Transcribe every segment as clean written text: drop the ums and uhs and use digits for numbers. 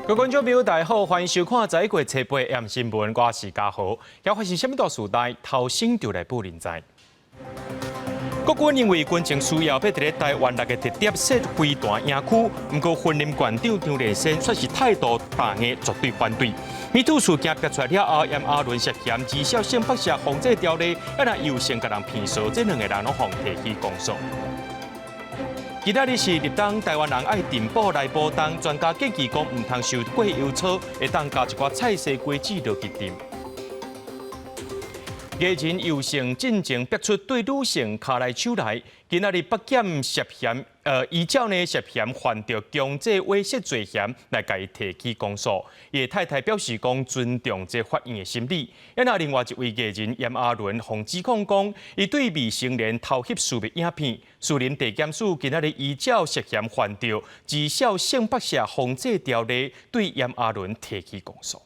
各位观众朋友，大家好，欢迎收看《在过车杯 M 新闻》，我是嘉豪。要发生什么大事代，头先就来报人知。国军认为军情需要，要伫咧台湾6个特点设飞弹营区，不过训练馆长张连生却是态度大硬，绝对反对。迷途事件爆出来了后，M 阿伦涉嫌至少性拍摄防制条例，又先甲人骗说，这2个人拢互提起公诉。今仔日是立党台湾人爱填补来补档，专家建议讲唔通受过油草，会当加一寡菜色果子落去炖。艺人尤姓进前逼出对女性卡来手来，今仔日北检涉嫌依照呢涉嫌犯着强制猥亵罪嫌来甲伊提起公诉。伊的太太表示讲尊重这法院的审理。另外一位艺人严阿伦洪指控讲，伊对未成年偷翕私密影片。树林地检署今仔日依照涉嫌犯着至少性拍摄防制条例，对严阿伦提起公诉。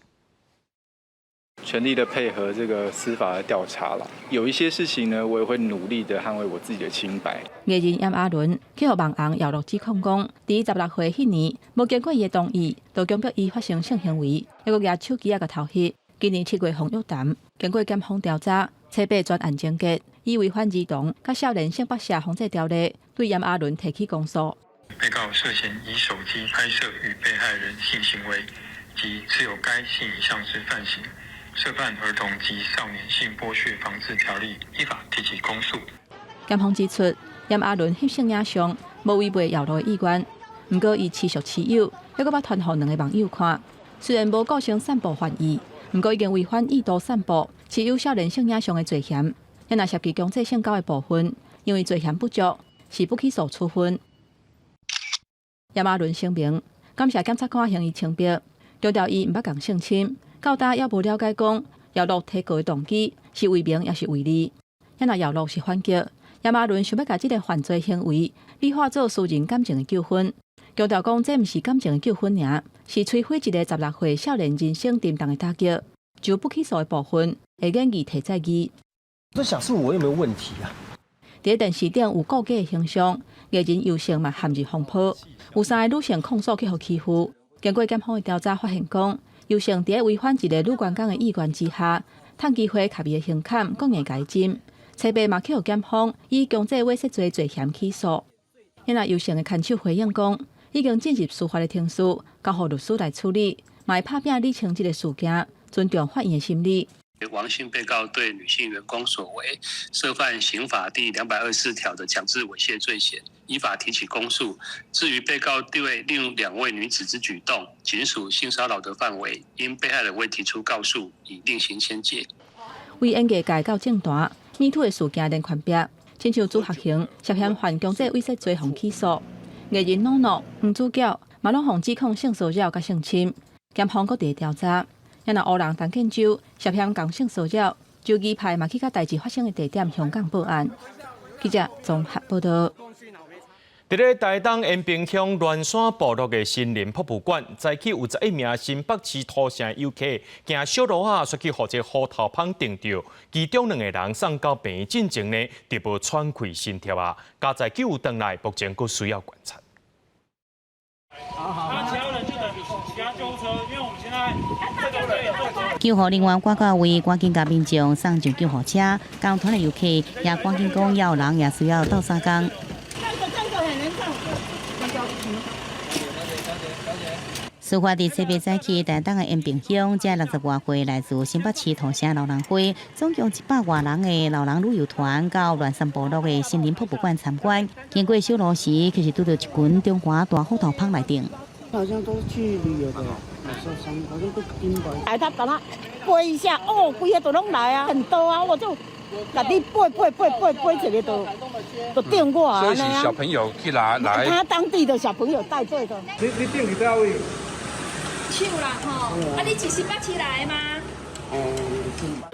全力的配合这个司法的调查啦，有一些事情呢，我也会努力的捍卫我自己的清白。艺人严阿伦去互网红姚乐指控讲，伫16岁迄年，无经过伊的同意，就强迫伊发生性行为，抑阁举手机甲头翕。今年7月洪玉谈，经过检方调查，车8专案终结，以违反儿童甲少年性拍摄防制条例，对严阿伦提起公诉。被告涉嫌以手机拍摄与被害人性行为及持有该性影像之犯行。涉犯儿童及少年性剥削防治条例，依法提起公诉。检方指出，严阿伦翕性影像无违背姚乐的意愿，不过伊持续持有，还阁捌传互2个网友看。虽然无构成散布犯意，不过已经违反意图散布、持有少年性影像的罪嫌。若涉及强制性交的部分，因为罪嫌不足，是不起诉处分。严阿伦声明，感谢检察官向伊清白，强调伊毋捌共性侵。到大也无了解讲，姚乐提告的动机是为名也是为利。若姚乐是反击，严阿伦想要把这个犯罪行为美化做私人感情的纠纷，强调讲这毋是感情的纠纷尔，是摧毁一个16岁少年人生沉重的打击。就不起诉的部分，会演议提再议。我想是我有没有问题啊？伫电视顶有告假的形象，艺人尤姓嘛陷入风波，有3个女性控诉去互欺负。经过检方的调查发现讲，尤姓伫违反一个女员工的意愿之下，趁机会卡伊的胸坎，故意改进。车8嘛去互检方以强制猥亵罪罪嫌起诉。尤姓的看守回应讲，已经进入司法的程序，交予律师来处理，嘛会拍拼理清这个事件，尊重法院的审理。王姓被告对女性员工所为涉犯刑法第224条的强制猥亵罪嫌，依法提起公诉。至于被告对另2位女子之举动，仅属性骚扰的范围，因被害人未提出告诉，已另行先戒。为演艺界到政坛，MeToo的事件连环壁，亲像朱学恒涉嫌犯强制猥亵罪互起诉，艺人诺诺、黄子佼嘛拢互指控性骚扰甲性侵，检方搁伫调查。乌人陈建州涉嫌共性骚扰，州议派嘛去甲代志发生的地点香港报案。记者综合报道。伫咧台东延平乡乱山部落的森林博物馆，早起有11名新北市土城游客行小路刷去，互这虎头蜂叮着，其中2个人送到病院进前呢，直无喘气心跳啊，加在救回来，目前佫需要观察。那其他人就等其他救护车，因为我们现在这个队救护人员赶到位，赶紧甲民众送上救护车。跟团的游客也赶紧讲，要有人也需要斗3工。事发伫西北早起，台东的延平乡，这60多岁来自新北市土城老人会，总共100多人的老人旅游团到乱山部落的森林博物馆参观。经过小路时，其实拄到一群中华大虎头蜂来顶。好像都是去旅游的，好像都盯吧。哎，他把它背一下，哦，规个都拢来啊，很多啊，我就把你背起来都订过啊。所以是小朋友去拿来。他当地的小朋友带队的。你订去哪位？手啦吼，啊，你是北市来吗？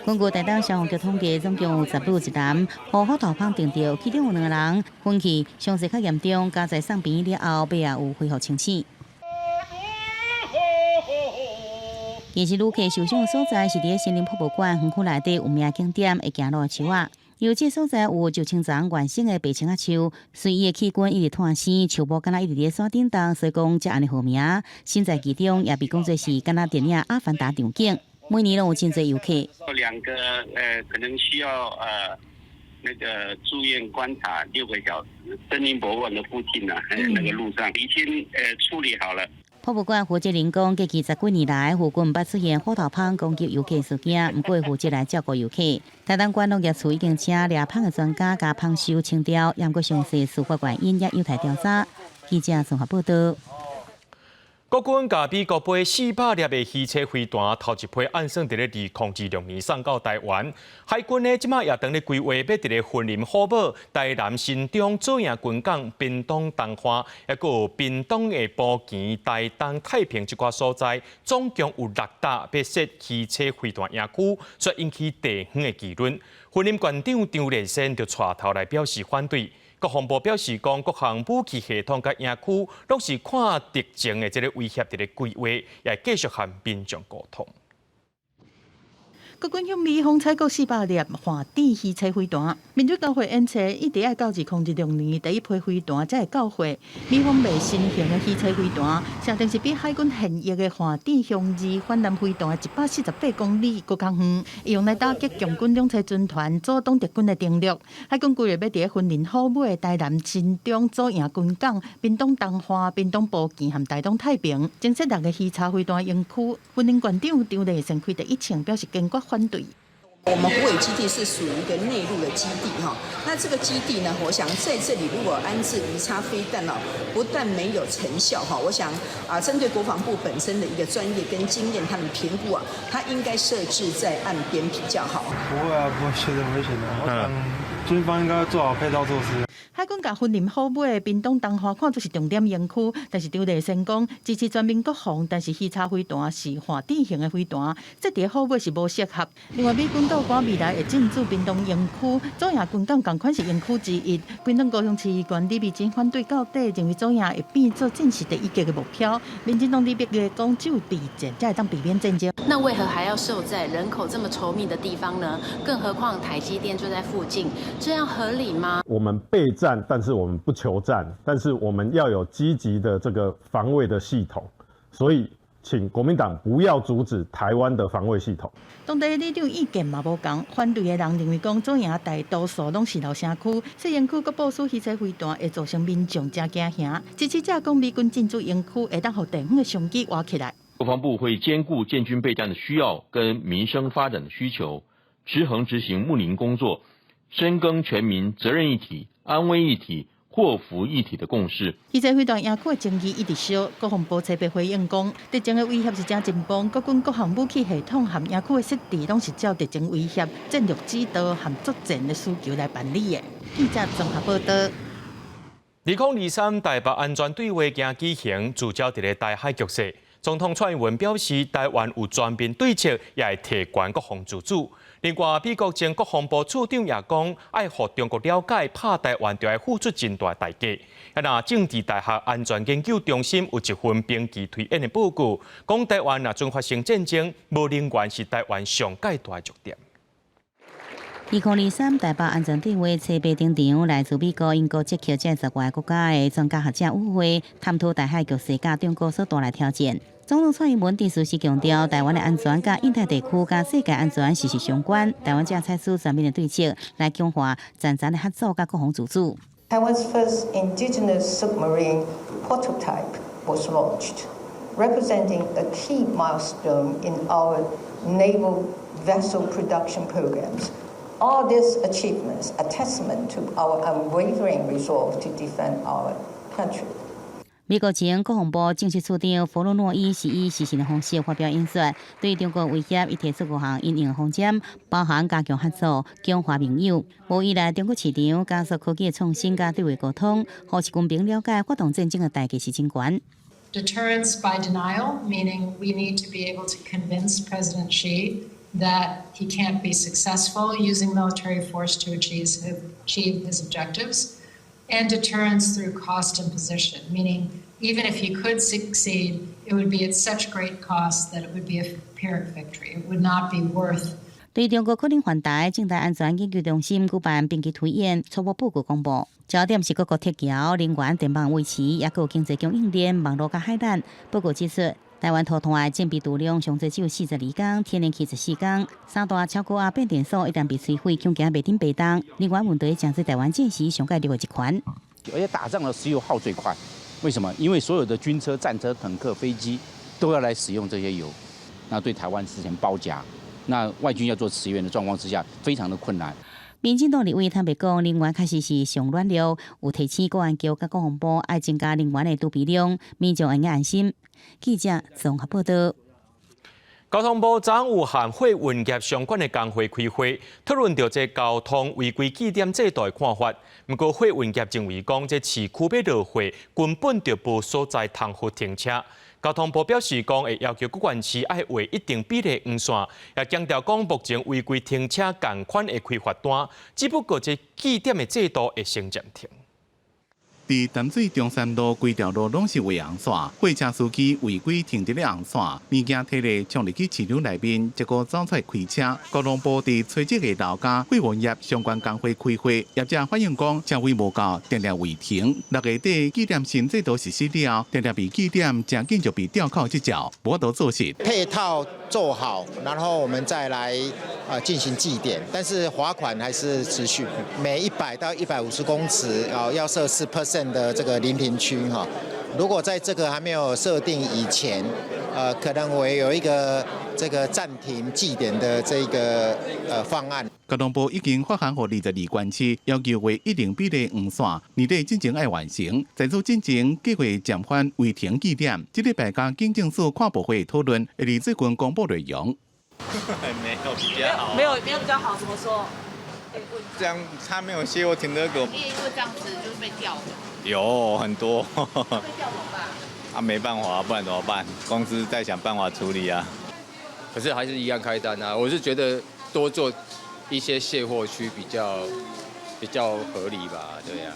根据台东消防局统计，总共有10女1男，虎头蜂叮着，其中有2个人运气伤势较严重，加在送病院了后，尾也有恢复清醒。也是旅客受伤的所在是伫森林博物馆园区内底有名景点的行路树仔。由这所在有就青长原生的白青仔树，随伊的器官一直脱生，树木敢若一直伫山顶动，所以讲才安尼好名。身在其中也被讲作是敢若电影《阿凡达》场景，每年拢有真侪游客。2个可能需要那个住院观察6个小时，森林博物馆的附近啊，还有那个路上已经处理好了。博物馆负责人讲，过去10几年来，附近毋捌出现虎头蜂攻击游客事件，毋过负责来照顾游客。台东管农业处已经请掠蜂的专家，甲蜂收清掉，也毋过详细事发原因也有待调查。记者综合报道。国军甲美国飞400粒的汽车飞弹，头一批按算伫咧2026年送到台湾。海军呢，即马也当咧规划要伫咧云林虎堡、台南新庄、左营军港、屏东东花，还有屏东的埔墘、台东、太平即寡所在，总共有6笪要设汽车飞弹营区，所以引起地方的议论。云林县长张立先就带头来表示反对。国防部表示，讲各项武器系统甲营区，拢是看特情的这个威胁伫咧规划，也继续和民众沟通。国军向美方采购400粒华底汽车飞弹，面对交会演测，一直要到2016年第一批飞弹才会到货。美方卖新型的汽车飞弹，设定是比海军现役的华底向2反舰飞弹148公里更较远，用来打击共军两栖军团阻挡敌军的登陆。海军规划要伫云林虎尾、台南新庄、左营军港、屏东东花、屏东埔墘和台东太平，增设6个汽车飞弹营区。云林县长张立先开第一枪表示坚决反对。我们虎尾基地是属于一个内陆的基地哈，那这个基地呢，我想在这里如果安置鱼叉飞弹不但没有成效哈，我想针对国防部本身的一个专业跟经验，他们评估它应该设置在岸边比较好。不会啊，不会觉得很危险的。我想军方应该做好配套措施。海军甲云林虎尾、屏东东花看作是重点营区，但是张立先讲支持全民国防，但是汽车飞弹是华底型的飞弹，这伫虎尾是无适合。另外，美军到关未来会进驻屏东营区，左营军港同款是营区之一。屏东高雄市议员李美珍反对到底，认为左营会变做正式第一击的目标。民进党李碧月讲，只有地震才会当避免战争。那为何还要设在人口这么稠密的地方呢？更何况台积电就在附近，这样合理吗？我们备战，但是我们不求战，但是我们要有积极的这个防卫的系统，所以请国民党不要阻止台湾的防卫系统。当地里长意见嘛无同，反对的人认为讲左营大多数拢是老城区，小营区佮部署汽车飞弹会造成民众真惊吓。支持者讲美军进驻营区会当互地方的商机挖起来。国防部会兼顾建军备战的需要跟民生发展的需求，持衡执行睦邻工作，深耕全民责任一体、安危一体、祸福一体的共识。汽车飞弹营区的争议一直烧，国防部特别回应讲，敌情的威胁是真紧绷，国军各项武器系统和营区的设置拢是照敌情威胁、战略指导和作战的需求来办理的。记者综合报道。2023台北安全对话将举行，聚焦伫咧台海局势。总统蔡英文表示，台湾有全面对策，也会提悬国防自主。另外，美国前国防部处长也讲，爱互中国了解，拍台湾就要付出真大代价。那政治大学安全研究中心有一份兵棋推演的报告，讲台湾若真发生战争，无能源是台湾上界大的弱点。2023台北安全对话设备顶场，来自美国、英国、捷克这10外国家的专家学者与会，探讨台海局势甲中国所带来挑战。总统蔡英文伫时时强调，台湾的安全甲印太地区甲世界安全息息相关。台湾正采取全面的对策，来强化战争的合作甲国防自主。Taiwan's first indigenous submarine prototype was launched, representing a key milestone in our naval vessel production programs. All these achievements are testament to our unwavering resolve to defend our country. 美国前国防部正式处长弗洛诺伊是以实时的方式发表演说，对中国威胁，伊提出5项因应方针，包含加强合作、强化盟友，无依赖中国市场，加速科技的创新甲对外沟通，互士军兵了解发动战争的代价是真悬。Deterrence by denial, meaning we need to be able to convince President Xi that he can't be successful using military force to achieve his objectives. And deterrence through cost imposition, meaning even if he could succeed, it would be at such great cost that it would be a Pyrrhic victory. It would not be worth 对中国可能犯台，正大安全研究中心举办兵棋推演初步报告公布，焦点是各国铁桥、能源、电网维持，也有经济供应链、网络甲海缆。报告指出，台湾土团建备度量上最只有42天，天然气14天，三大超高压变电所一旦被摧毁，恐惊袂顶白当。能源问题将是台湾建时上盖6个一款。而且打仗的石油耗最快，为什么？因为所有的军车、战车、坦克、飞机都要来使用这些油，那对台湾之前包夹。那外军要做驰援的状况之下，非常的困难。民进党立委坦白讲，能源确实是上软弱，有提醒国安局甲国防部爱增加能源的储备量，民众会安心。记者综合报道。交通部昨有和货运业相关的工会开会，讨论到这交通违规记点制度的看法。不过，货运业认为讲，这市区要落货，根本就无所在通好停车。交通部表示讲，会要求各县市爱为一定比例黄线，也强调讲，目前违规停车共款会开罚单，只不过这记点的制度会先暂停。伫淡水中山路规条路拢是围红线，货车司机违规停伫咧红线，物件摕咧冲入去市场内面，结果走出来开车。交通部伫初一个楼家货运业相关工会开会，业者反映讲车位无够，常常违停。6月底记点新制度实施了，常常被记点真紧就被吊扣一脚，无得做事。配套做好，然后我们再来进行记点，但是罚款还是持续，每100到150公尺要设4%的这个临停区哈。如果在这个还没有设定以前，可能我有一个这个暂停记点的这个方案。交通部已经发函给22县市，要求为一定比例黄线，年底进程爱完成。在此进程计划暂缓违停记点，这礼拜跟警政署跨部会讨论，会伫最近公布内容。没有比较好，没有比较好，怎么说？这样他没有写我停车格。你也因为这样子就是被吊的。有很多。被吊怎么办？啊，没办法，不然怎么办？公司在想办法处理啊。可是还是一样开单啊，我是觉得多做一些卸货区比较合理吧，对呀、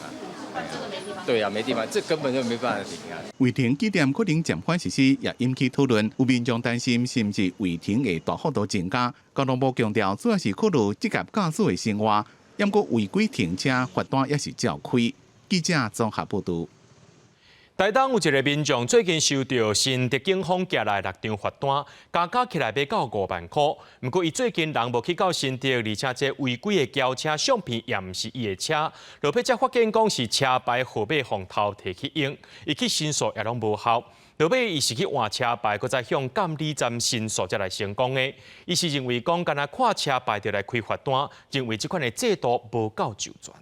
对呀、没地方，这根本就没办法停啊。违停记点可能暂缓实施，也引起讨论。有民众担心是不是违停会大幅度增加？交通部强调，主要是考虑职业驾驶的生活，不过违规停车罚单也是照开。记者综合报道。台东有一个民众最近收到新竹警方寄来6张罚单，加起来要到5万块。不过，伊最近人无去到新竹，而且这违规的轿车相片也毋是伊的车，落尾才发现讲是车牌号码从头提去用，伊去申诉也拢无效。落尾伊是去换车牌，佮再向监理站申诉才来成功的。伊是认为讲，干那看车牌就来开罚单，认为这款的制度无够周全。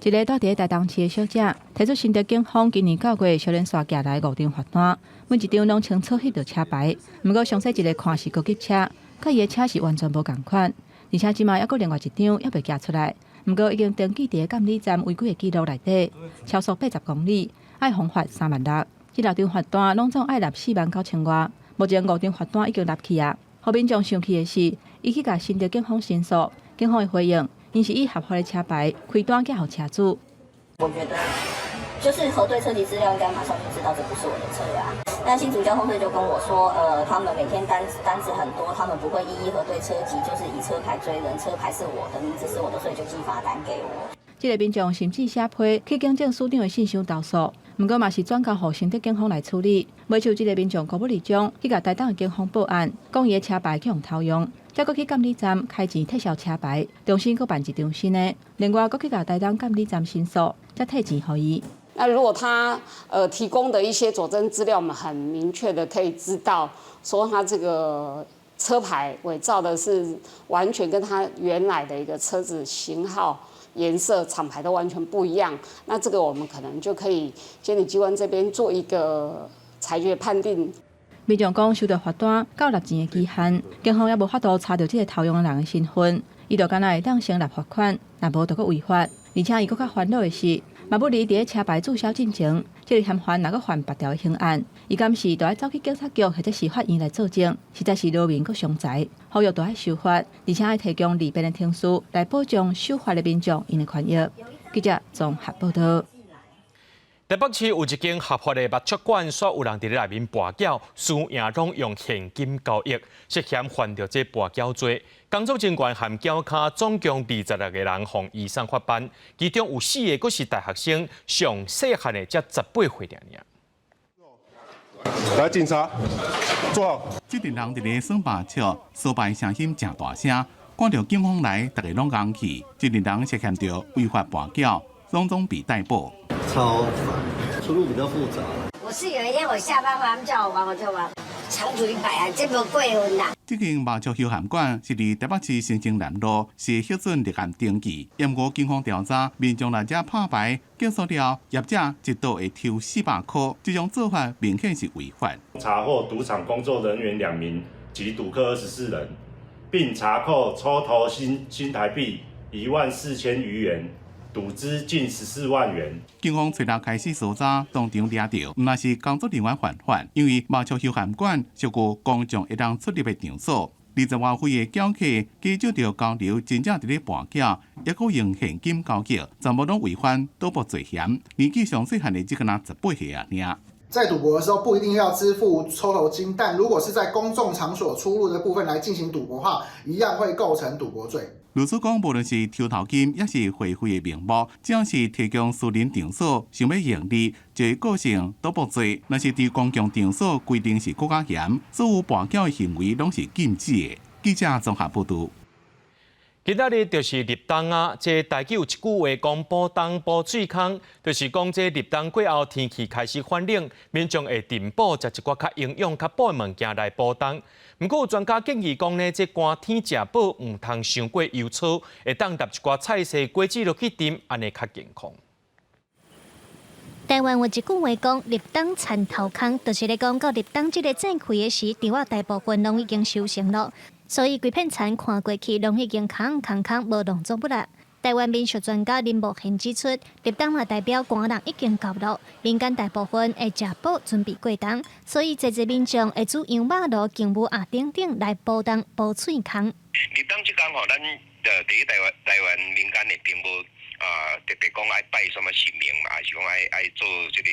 一个住伫台东市的小姐提出新竹警方今年9月小连续寄来5张罚单，每一张拢清楚翕到车牌，不过详细一个看是高级车，甲伊的车是完全无同款，而且即马还佫另外一张还未寄出来，不过已经登记伫监理站违规的记录内底，超速80公里，爱罚款3万6。这6张罚单拢总爱纳4万9千外，目前5张罚单已经纳去啊。互民众生气的是，伊去甲新竹警方申诉，警方的回应。因是以合法的车牌开单寄予车主。我觉得就是核对车籍资料，应该马上就知道这不是我的车呀。但新竹交通队就跟我说，他们每天单子很多，他们不会一一核对车籍，就是以车牌追人，车牌是我的，名字是我的，所以就寄罚单给我。这个民众甚至写批去警政署长的信箱投诉，不过嘛是转交予新竹警方来处理。尾像这个民众高不离章，去甲台东的警方报案，讲伊的车牌去用偷用。再搁去监理站开钱撤销车牌，重新搁办一张新的。另外，搁去甲台东监理站申诉，再退钱予伊。那如果他提供的一些佐证资料，我们很明确的可以知道，说他这个车牌伪造的是完全跟他原来的一个车子型号、颜色、厂牌都完全不一样。那这个我们可能就可以监理机关这边做一个裁决判定。民众讲收到罚单到纳钱的期限，警方也无法度查到这个偷用的人的身份，伊就干那会当成立罚款，若无就搁违法。而且伊搁较烦恼的是，嘛不离伫车牌注销进前，这个嫌犯若搁犯别条的刑案，伊敢是就要走去警察局或者是法院来作证，实在是劳民搁伤财。呼吁就要守法，而且要提供利便的听书来保障守法的民众因的权益。记者综合报道。台北市有一间合法的墨竹馆，煞有人伫咧内面跋筊，输赢拢用现金交易，涉嫌犯着这跋筊罪。工作人员含轿卡总共26个人，向移送法办，其中有4个佫是大学生，上细汉的才18岁尔。来，警察，坐好。这群人伫咧耍麻将，所办声音真大声，看到警方来，大家拢硬气。这群人涉嫌着违法跋筊，总被逮捕。超烦，出入比较复杂。我是有一天我下班，他们叫我玩，我就玩。长途100啊，这么贵哦呐！这间麻雀休闲馆是伫台北市新城南路，是核准立案登记。验过警方调查，民众来遮拍牌结束了，业者一度会抽400块，这种做法明显是违法。查获赌场工作人员2名及赌客24人，并查扣抽头新台币14000余元。赌资近14万元。警方随后开始搜查，当场抓到，毋是工作人员犯法，因为麻雀休闲馆涉过公众会当出入的场所，20外岁的缴客继续着交流，真正伫咧跋筊，也可用现金交易，全部拢违反赌博罪嫌。年纪上细汉的只敢拿18岁啊尔。在赌博的时候不一定要支付抽头金，但如果是在公众场所出入的部分来进行赌博的话，一样会构成赌博罪。如此讲，无论是抽头金，也是会费的名目，只要是提供私人场所想要盈利，就会构成赌博罪。若是伫公共场所规定是更加严，所有跋筊的行为拢是禁止的。记者综合报道。今仔日就是立冬啊！这台语有一句话讲补冬补水空，就是讲这立冬过后天气开始反冷，民众会填补食一寡较营养、较补的物件来补冬。不过有专家建议讲呢，这寒天食饱唔通伤过油炒，会当搭一寡菜色果子落去炖，安尼较健康。台湾有一句话讲，立冬田头空，就是咧讲到立冬这个正开的时，稻仔大部分拢已经收成了。所以，规片田看过去，拢已经空，无动作不力。台湾民俗专家林木贤指出，立冬也代表寒人已经到了，民间大部分会食饱准备过冬，所以侪民众会煮羊肉炉、姜母鸭等等来补冬、补喙空。立冬即天吼，咱第一台湾民间的并无特别讲爱拜什么神明嘛，还是讲爱做这个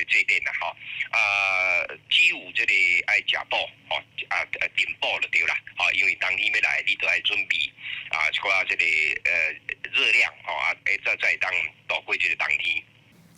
祭典啦吼。只有这个爱食补吼，订补就对啦。吼，因为冬天要来，你都爱准备一寡这个热量吼，再当度过这个冬天。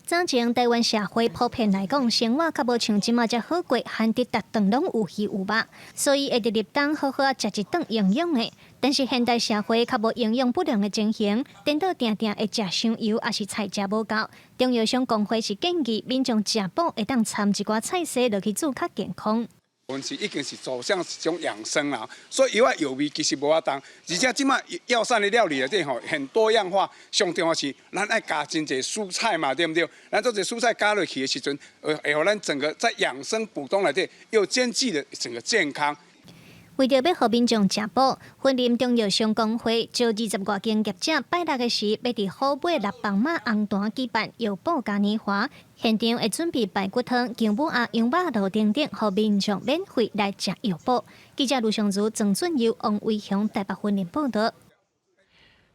早前台湾社会普遍来讲，生活较无像即马遮好过，含得逐顿拢有鱼有肉，所以会伫立冬好好食一顿营养的。但是现代社会较无营养不良的情形，颠倒定定会食伤油，也是菜食无够。中药商工会是建议民众食饱会当掺一寡菜色落去煮较健康。我们已经是走向一种养生啦，所以油啊油味其实无法当，而且即马药膳的料理内底吼很多样化，上重要是咱爱加真侪蔬菜嘛，对不对？咱做这蔬菜加落去的时阵，会让咱整个在养生补充内底又兼具的整个健康。为着要互民众食饱，云林中药商工会招20外间业者，拜六的时要伫好尾6磅马红坛举办药补嘉年华，现场会准备排骨汤、姜母鸭、羊肉炉等等，互民众免费来食药补。记者卢尚如、郑俊佑、王伟雄台北云林报道。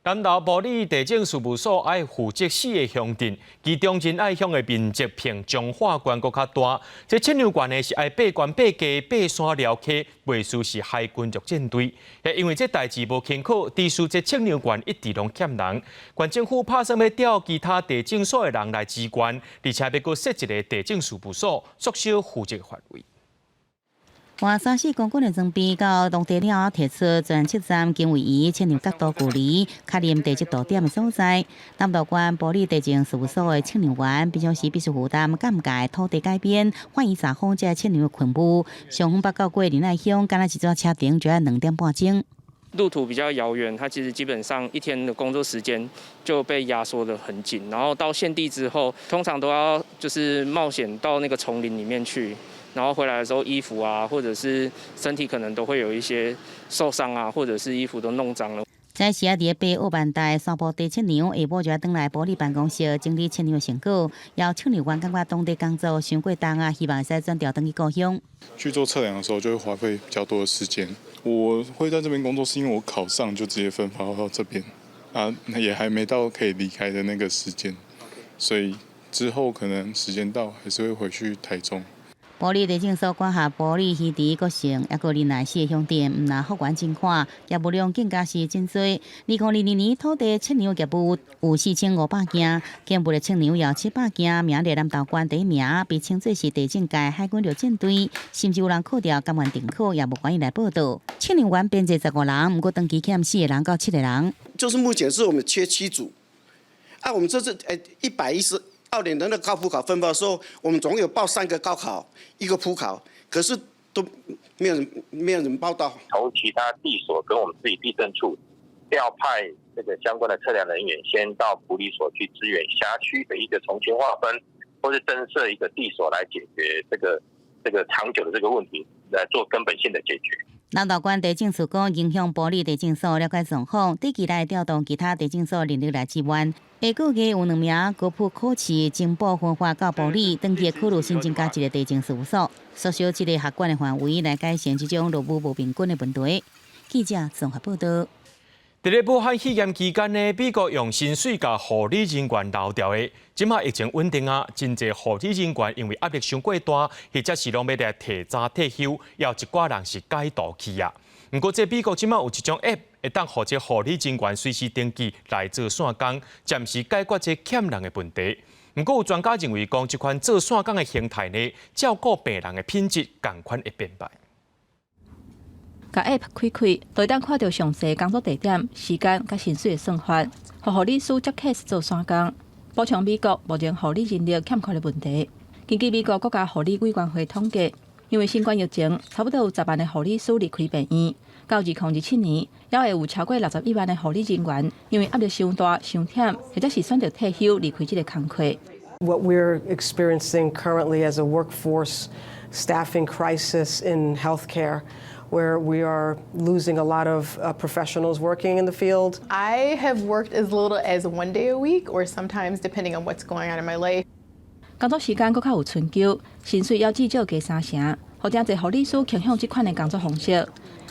南投埔里地政事务所爱负责4个乡镇，其中真爱乡的面积比彰化县搁较大。这青牛县呢是爱爬悬爬低、爬山撩溪，袂输是海军陆战队。也因为这代志无轻可，致使这青牛县一直拢欠人。县政府拍算要调其他地政所的人来支援，而且要搁设一个地政事务所，缩小负责范围。华山市公馆的装备到当地了，提出专测站经纬仪青牛角度距离，确认地质度点的所在。南投县埔里地政事务所的青牛园，平常时必须负担尴尬土地改变，换以撒风这青牛的困务。上风北到过林内乡，干那一座车程就要2点半钟。路途比较遥远，它其实基本上1天的工作时间就被压缩得很紧。然后到现地之后，通常都要就是冒险到那个丛林里面去。然后回来的时候，衣服啊，或者是身体可能都会有一些受伤啊，或者是衣服都弄脏了。在时啊，伫北澳万大山坡地青牛，下晡就要回来埔里办公室整理青牛的成果，要青牛员感觉当地工作伤过重啊，希望会使转调回去故乡。去做测量的时候，就会花费比较多的时间。我会在这边工作，是因为我考上就直接分发到这边啊，也还没到可以离开的那个时间，所以之后可能时间到还是会回去台中。埔里地政所管辖埔里溪池国城，也个林内市的乡镇，毋但复原情况，业务量更加是真多。2022年土地测量业务有4500件，建物的测量也有700件，名列南投县第一名，被称作是地震界海军陆战队，甚至有人扣掉甘愿停课，也无愿意来报道。测量员编制15人，不过登记欠4个人到7个人。就是目前是我们缺7组，我们这次112年的那个高普考分发的时候，我们总有报3个高考，1个普考，可是都没有人报到。从其他地所跟我们自己地震处调派这个相关的测量人员，先到埔里所去支援辖区的一个重新划分，或是增设一个地所来解决这个长久的这个问题，来做根本性的解决。南投县地政署讲，影响埔里地政所了解状况，短期内调动其他地政所人力来支援。下个月有2名高普考试经报分发到埔里，登记考虑新增加一个地政事务所，缩小这个学馆的范围来改善这种劳务不平均的问题。记者综合报道。在咧武汉肺炎期间呢，美国用薪水甲护理人员留调的。即马疫情稳定啊，真侪护理人员因为压力伤过大，或者是拢要来提早退休，也有一寡人是解雇去啊。不过，这美国即马有一种 App， 会当让这护理人员随时登记来做线工，暂时解决这欠人的问题。不过，有专家认为讲，这款做线工的形态呢，照顾病人的品质同款会变坏。甲 App 开，就会当看到详细工作地点、时间甲薪水的算法，互护理师接 case 做线工，补偿美国目前护理人力欠缺的问题。根据美国国家护理委员会统计，因为新冠疫情，差不多有10万的护理师离开病院。到2027年，也会有超过61万的护理人员因为压力伤大、伤忝，或者是选择退休离开这个工作。What we're experiencing currently as a workforce staffing crisis in healthcare, where we are losing a lot of professionals working in the field. I have worked as little as 1 day a week, or sometimes depending on what's going on in my life. 工作时间搁较有春秋，薪水要至少加3成，或者侪护理师倾向这款的工作方式。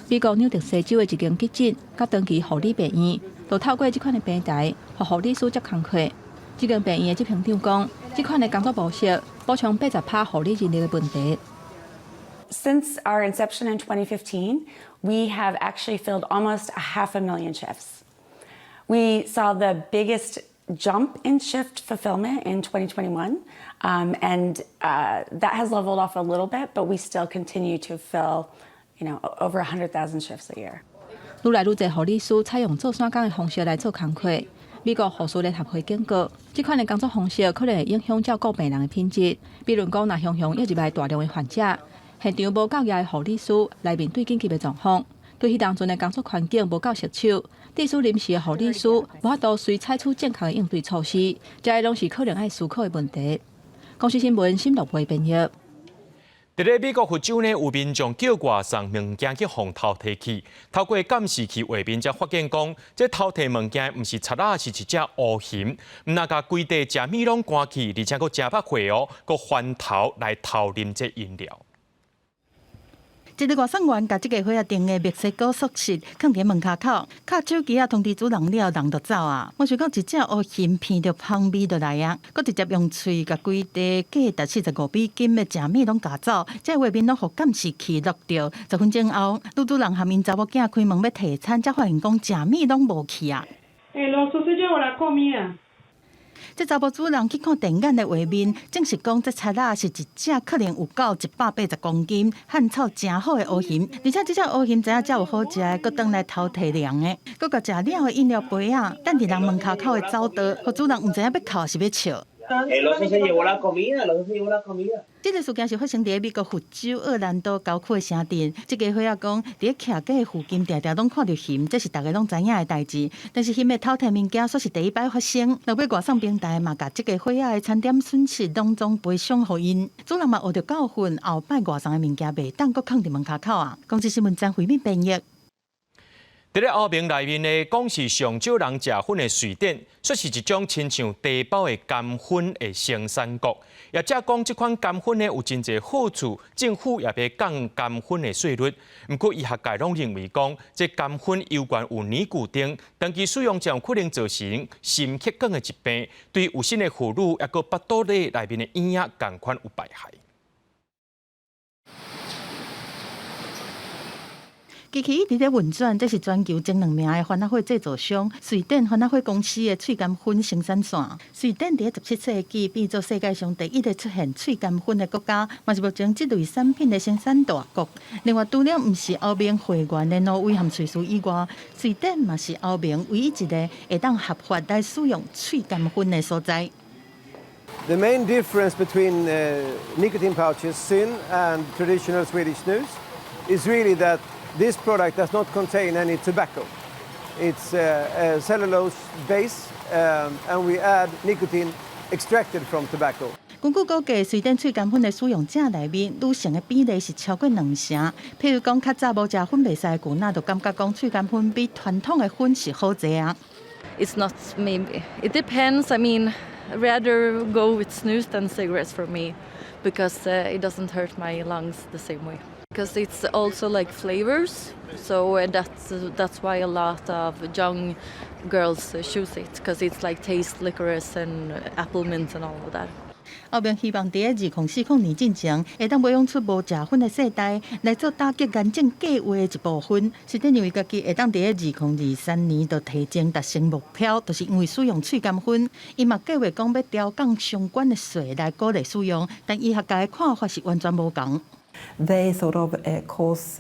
美国纽特西州的一间急诊甲长期护理病院，就透过这款的平台，互护理师接工课。这间病院的执行长讲，这款的工作模式补偿80%护理人力的问题。Since our inception in 2015, we have actually filled almost 500,000 shifts. We saw the biggest jump in shift fulfillment in 2021, and that has leveled off a little bit, but we still continue to fill, over 100,000 shifts a year. 愈来愈侪护理师采用做线工的方式来做工课。美国护士联合会警告，这款的工作方式可能会影响照顾病人的品质。比如讲，若常常要入来大量的患者。现场无够业的护理师来面对紧急的状况，对迄当阵的工作环境无够熟手，地属临时的护理师无法度随采取正确的应对措施，这些拢是可能爱思考的问题。公司新闻新乐培编译。伫咧美国佛州呢，有民众叫外送物件去互偷摕去，透过监视器画面才发现讲，这偷摕物件毋是贼仔，是一只乌熊，毋但甲规地食米拢赶去，而且佫食饱血哦，佫翻头来偷啉这饮料。一个外送员把这个火啊订的墨西哥速食放伫门口口，靠手机啊通知主人了，人就走啊。我想讲一只乌熊闻到香味就来啊，佮直接用喙甲规地价值45美金的食米拢夹走，这画面拢互监视器录到。10分钟后，主人含因查某囝开门要提餐，才发现讲食米拢无去啊。los sucedió la comida。这查甫主人去看电眼的画面，证实讲这贼仔是一只可能有够180公斤、汉草真好的乌熊，而且这只乌熊知影这有好食的，佮倒来偷摕粮的，佮甲食了的饮料杯啊，等伫人门口口的走道，互主人毋知影要哭是要笑。这个事件是发生伫美国佛州厄兰多郊区的城镇。这个伙仔讲，伫徛街附近常常拢看到熊，这是大家拢知影的代志。但是熊的偷摕物件却是第一摆发生。落尾外送平台嘛，甲这个伙仔的餐点损失拢总赔偿互因。主人嘛学着教训，后摆外送的物件袂当搁放伫门口口啊。公司新闻站回面编译。伫咧欧盟内面呢，讲是上少人食薰的瑞典，说是一种亲像茶包的甘薰的生产国。业者讲，这款甘薰呢有真侪好处，政府也要降甘薰的税率。不过，医学界拢认为讲，这甘薰有关有尼古丁，长期使用将可能造成心血管的疾病，对有心的妇女也个腹肚内面的婴仔同款有败害。机器一直在运转，这是全球前2名的番仔火制造商瑞典番仔火公司的脆甘薰生产线。瑞典伫17世纪变做世界上第一个出现脆甘薰的国家，嘛是目前这类产品的生产大国。另外，除了毋是欧盟会员的挪威和瑞士以外，瑞典嘛是欧盟唯一一个会当合法来使用脆甘薰的所在。The main difference between nicotine pouches, ZYN, and traditional Swedish snus is really that this product does not contain any tobacco. It's a cellulose base, and we add nicotine extracted from tobacco. 根据估计，瑞典脆甘薰的使用者内面，女性的比例是超过2成。譬如讲，较早无食薰袂使的姑娘，就感觉讲脆甘薰比传统的薰是好济啊。It's not maybe. It depends. I mean, I'd rather go with snus than cigarettes for me, because it doesn't hurt my lungs the same way. Because it's also like flavors, so that's why a lot of young girls choose it, because it's like taste licorice and apple mint and all of that. 欧盟希望伫2040年进前，会当培养出无食薰的世代，来做打击癌症计划的一部分。瑞典认为家己会当伫2023年就提前达成目标，就是因为使用脆甘薰。伊嘛计划讲要调降相关的税来鼓励使用，但医学界的看法是完全无同。They sort of cause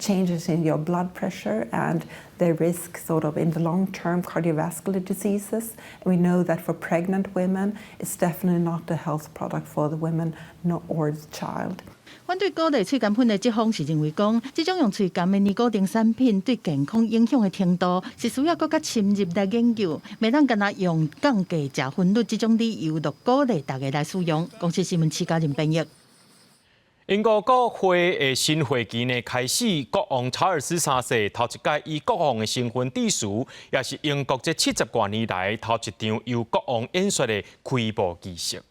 changes in your blood pressure, and they risk sort of in the long-term cardiovascular diseases. We know that for pregnant women, it's definitely not a health product for the women or the child. 反对鼓励脆甘薰的这方是认为讲，这种用脆甘的尼古丁产品对健康影响的程度是需要更加深入来研究，袂当干那用降低食薰率这种理由，就鼓励大家来使用。公司新闻七家人编译。英国国会的新会期呢开始，国王查尔斯3世头一届以国王的身份致辞，也是英国这70多年来头一场由国王演说的开幕仪式。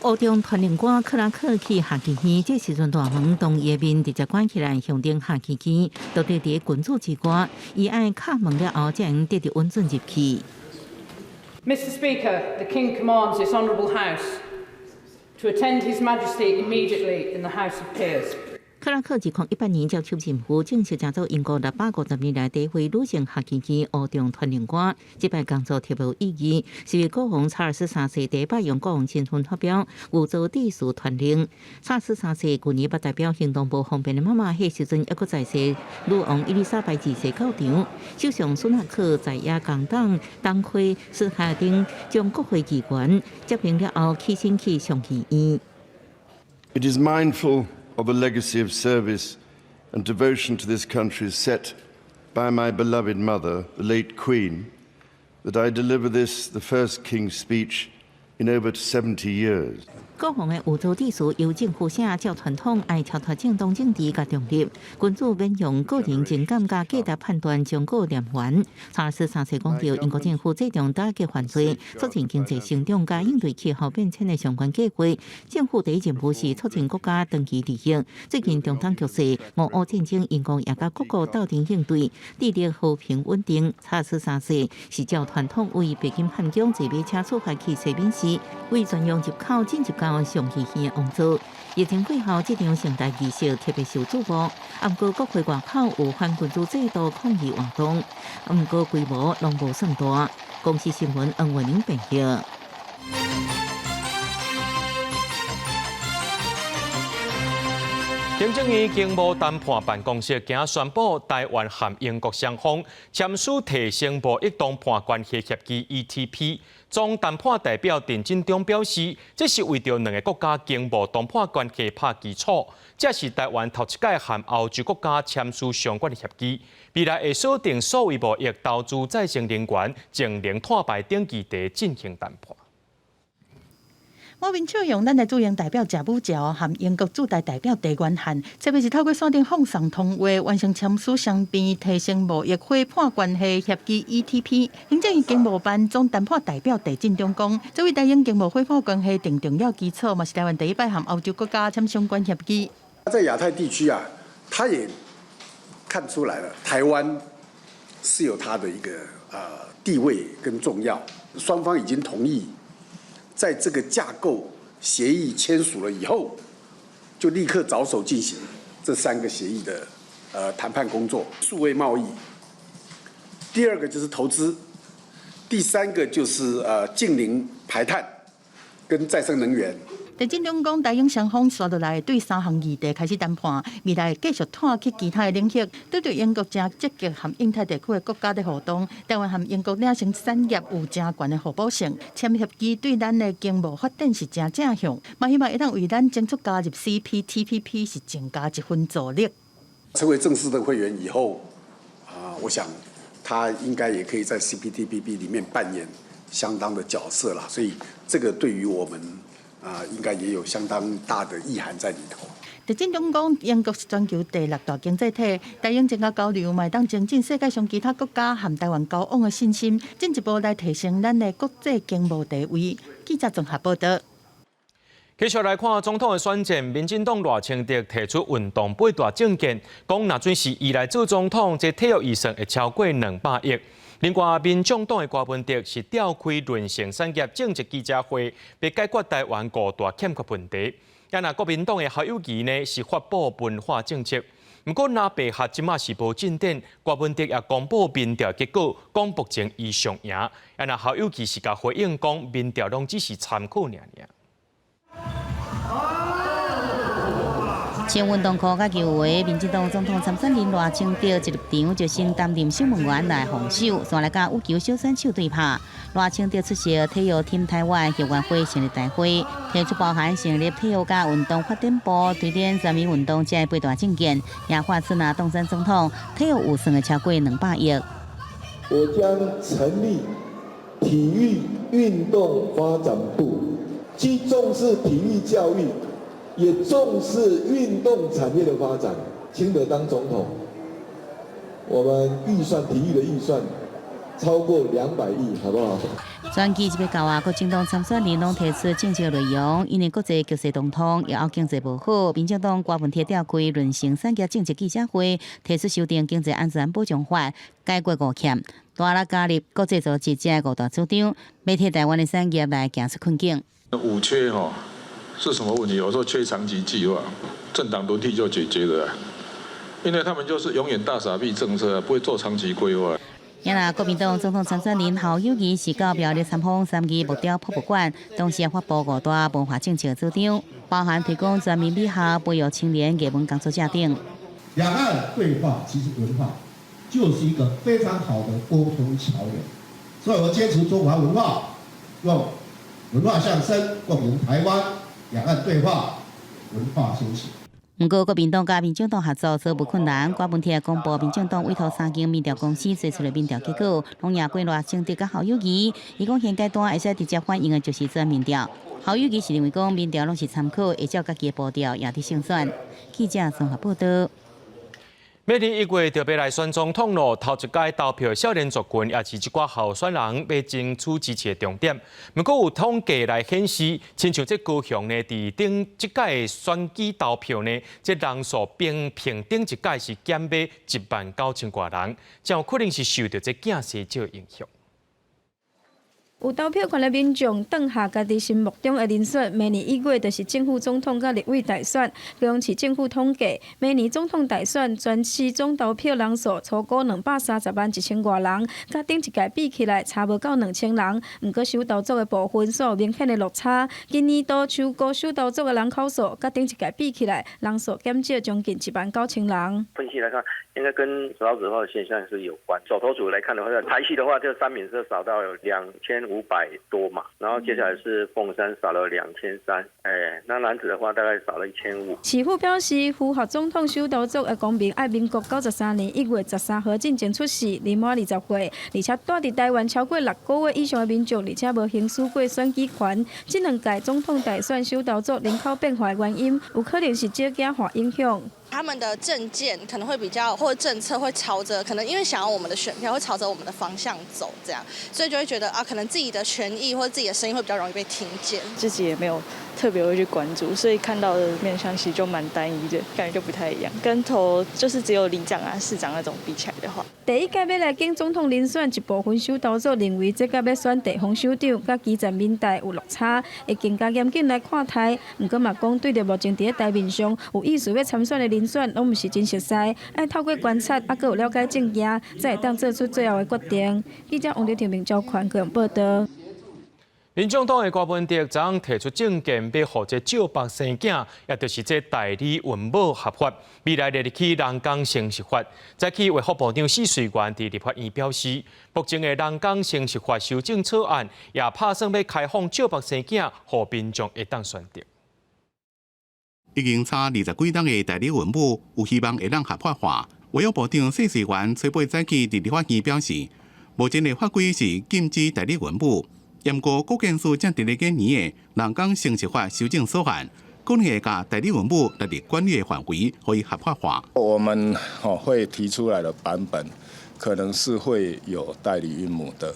欧中团练官克拉克去下棋机，这时阵大门同伊面直接关起来，象征下棋机到底伫君主之国，伊爱敲门了后才能得到稳准入去。Mr. Speaker, the King commands this honourable House to attend His Majesty immediately in the House of Peers. 克拉克2018年接受政府正式加做英国650年来第一位女性下棋机欧中团练官，这摆工作特别有意义，是为国王查尔斯3世第一摆用国王身份发表有做致辞团练。查尔斯3世去年捌代表行动不方便的妈妈，迄时阵抑阁在世，女王伊丽莎白2世到场，首相苏纳克在野工党党魁斯哈丁将国会议员接平了后，起身去上议院。It is mindful of a legacy of service and devotion to this country set by my beloved mother, the late Queen, that I deliver this, the first King's speech, in over 70 years. 国王的有做致辞由政府写，照传统爱超脱政党政治甲中立，君主免用个人情感甲价值判断将个念完。查尔斯3世讲到，英国政府这种打击犯罪、促进经济成长甲应对气候变迁的相关计划，政府第一任务是促进国家长期利益。最近中东局势、俄乌战争，英国也甲各国斗阵应对，致力和平稳定。查尔斯3世是照传统为北京汉宫坐马车出发去西敏寺，为专用入口进入到上议院的王座。疫情过后，这场盛大仪式特别受注目。不过，国会外口有反君主制度抗议活动，不过规模拢无算大。公司新闻黄文玲编译。行政院经贸谈判办公室今宣布，台湾和英国双方签署提升贸易谈判关系协议 （ETP）。总谈判代表陈振中表示，这是为着两个国家经贸谈判关系打基础。这是台湾头一届和欧洲国家签署相关的协议，未来会锁定所谓贸易、投资、再生能源、净零碳排等议题进行谈判。我面笑容，咱的驻英代表谢武桥和英国驻台代表戴元汉，特别是透过线顶放送通话，完成签署双边提升贸易伙伴关系协议 ETP。行政院经贸办总谈判代表戴振中讲，这位台英经贸伙伴关系定重要基础，嘛是台湾第一摆和欧洲国家签相关协议。在亚太地区啊，他也看出来了，台湾是有它的一个地位跟重要。双方已经同意，在这个架构协议签署了以后，就立刻着手进行这3个协议的谈判工作。数位贸易，第2个就是投资，第3个就是净零排碳跟再生能源。戴振中讲，台英双方刷落来对3项议题开始谈判，未来继续探去其他的领域。对对英国正积极和印太地区的国家的互动，台湾和英国两成产业有正悬的互补性，签协议对咱的经贸发展是正正向，嘛希望会当为咱争取加入 CPTPP 是增加一份助力。成为正式的会员以后，我想他应该也可以在 CPTPP 里面扮演相当的角色啦，所以这个对于我们。应该也有相当大的意涵在里头。戴振中讲，英国是全球第6大经济体，台英增加交流，嘛当增进世界上其他国家和台湾交往的信心，进一步来提升咱的国际经贸地位。记者综合报道。继续来看总统的选战，民进党赖清德提出运动8大政见，讲若准是伊来做总统，这体育预算会超过200亿。另外，民众党的郭文哲是召开润成产业政治记者会，要解决台湾5大欠缺问题。那国民党的侯友宜呢是发布文化政策，不过那白合即马是无进展，郭文哲也公布民调结果，讲目前伊上赢。那侯友宜是甲回应讲，民调拢只是参考尔。穿运动裤甲球鞋，民进党总统参选人赖清德一入场就先担任守门员来防守，线来甲羽球小选手对拍。赖清德出席体育team台湾协员会成立大会，提出包含成立体育甲运动发展部、推展全民运动这8大政见，也发出当选总统体育预算会超过200亿。我将成立体育运动发展部，既重视体育教育。也重视运动产业的发展，清德当总统，我们体育的预算超过200亿，好不好？选举这要到各政党参选人拢提出政策内容，因为国际局势动荡，也有经济无好，民进党郭文哲召开润成产业政治记者会，提出修订经济安全保障法，解决误欠，大力加入国际组织这5大主张，要替台湾的产业来行出困境。五缺是什么问题？有时候缺长期计划，政党轮替就解决了，因为他们就是永远大傻逼政策，不会做长期规划。国民党总统参选人侯友宜是到苗栗参访3期木雕博物馆，同时也发布5大文化政策主张，包含推广全民美学、培育青年艺文工作者等。两岸对话其实文化就是一个非常好的沟通桥梁，所以我坚持中华文化，用文化象征共赢台湾。两岸对话，文化兴起。不过，国民党甲民进党合作做不困难。郭文哲公布，民进党委托3间民调公司做出的民调结果，拢赢过赖清德甲侯友宜。伊讲现阶段会使直接反映的就是做民调。侯友宜是认为讲民调拢是参考，会照家己的步调赢伫胜选。记者综合报道。明年1月就要来选总统咯，头一届投票少年族群也是一寡候选人要争取支持的重点。不过有统计来显示，亲像这高雄呢，伫顶即届选举投票呢，这人数平顶一届是减少19000多人，真有可能是受到这囝生照影响。有投票权的民众当下家己心目中的人选，明年1月就是政府总统甲立委大选。高雄市政府统计，明年总统大选全市总投票人数超过2301000多人，甲顶一届比起来差无到2000人。不过首投族的部分所有明显的落差，今年度秋高首投族的人口数，甲顶一届比起来，人数减少将近19000人。分析来看，应该跟少子化的现象是有关。首投组来看的话，台系的话，这3名是少到2500 2500多嘛，然后接下来是凤山少了2300，那男子的话大概少了1500。市府表示，符合总统首都族的公民，爱民国93年1月13号进前出世，年满20岁，而且住伫台湾超过6个月以上的民众，而且无行使过选举权，这2届总统大选首都族人口变化的原因，有可能是少子化影响。他们的政见可能会比较，或者政策会朝着，可能因为想要我们的选票会朝着我们的方向走，这样，所以就会觉得啊，可能自己的权益或者自己的声音会比较容易被听见。自己也没有特别会去关注，所以看到的面向其实就蛮单一的，感觉就不太一样。跟投就是只有里长啊、市长那种比起来的话，第一届要来竞总统遴选，一部分首都族认为这届要选地方首长，甲基层民代有落差，会更加严谨来看待。不过嘛讲，对着目前伫咧台面上有意思要参选的遴选，拢毋是真熟悉，爱透过观察，还佫有了解政件，才会当做出最后的决定。记者王丽婷、明昭宽各样报道。民众党的郭文哲昨提出政见，要互这少白生囝，也就是这代理孕母合法。未来立起人工生殖法，早起卫福部长史瑞元伫立法院表示，目前的人工生殖法修正草案也打算要开放少白生囝，互民众会当选择。已经差20几档的代理孕母有希望会当合法化。卫生部长谢瑞元崔八早起伫立法院表示，目前的法规是禁止代理孕母，不过国建署正伫咧今年的人工生殖法修正草案，可能会把代理孕母纳入管理的范围，可以合法化。我们会提出来的版本，可能是会有代理孕母的，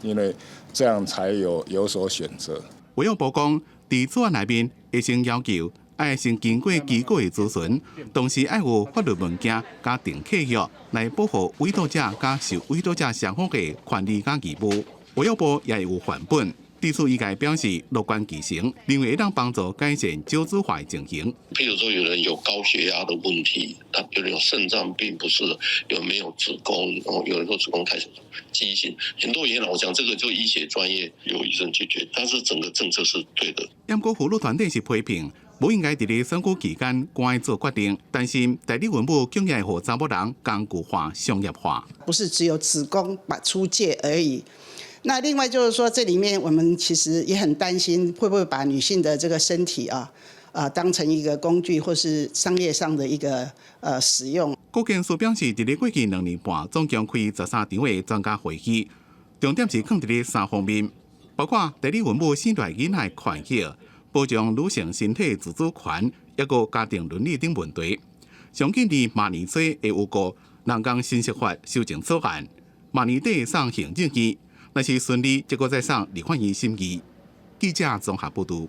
因为这样才有所选择。卫生部讲，伫草案内面会先要求。爱先经过机构的咨询，同时爱有法律文件加订契约来保护委托者加受委托者双方的权利加义务。卫生部也有范本，指出医界表示乐观其成，认为会当帮助改善少子化的情形。譬如说，有人有高血压的问题，有人有肾脏病，不是有没有子宫，有人说子宫太小畸形，很多原因。我讲这个就医学专业由医生解决，但是整个政策是对的。不过辅助团队是批评。不应该伫咧选举期间赶做决定，担心代理孕母竟然会查某人工具化、商业化。不是只有子宫出借而已。那另外就是说，这里面我们其实也很担心，会不会把女性的这个身体当成一个工具，或是商业上的一个使用。国建署表示，伫咧过去2年半，总共开13场的专家会议，重点是放伫咧3方面，包括代理孕母生出来囡仔的权益。保障女性身体自主权，抑个家庭伦理等问题。上紧伫明年初会有个人工生殖法修正草案，明年底送行政院，若是顺利，结果再送立法院审议。记者综合报道。